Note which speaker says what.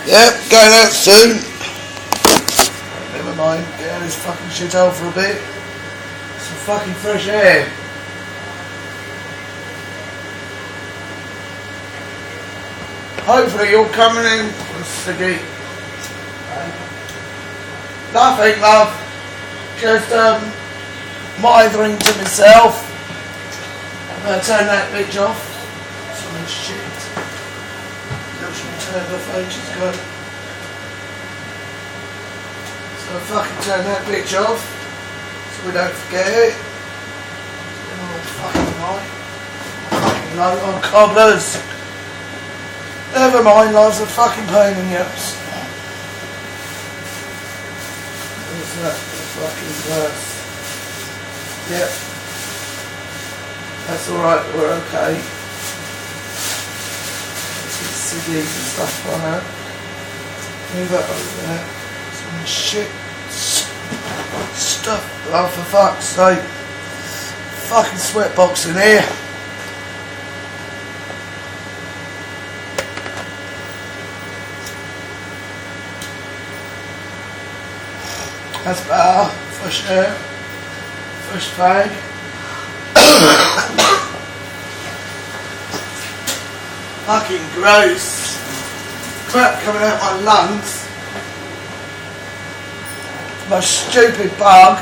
Speaker 1: Yep, going out soon. Never mind, get out of this fucking shithole for a bit. Some fucking fresh air. Hopefully you're coming in from Siggy. Nothing, love. Just mithering to myself. I'm gonna turn that bitch off. Some shit. Literally turned off ages ago. So fucking turn that bitch off so we don't forget it. Oh fucking right. Fucking low on cobblers. Never mind, life's a fucking pain in the ass. What's that? The fucking verse. Yep. That's alright, we're okay. CDs and stuff on that. Move that over there. Some shit stuff. Oh, for fuck's sake. Fucking sweatbox in here. That's better. Fresh air. Fresh fag. Fucking gross. Crap coming out my lungs. My stupid bug.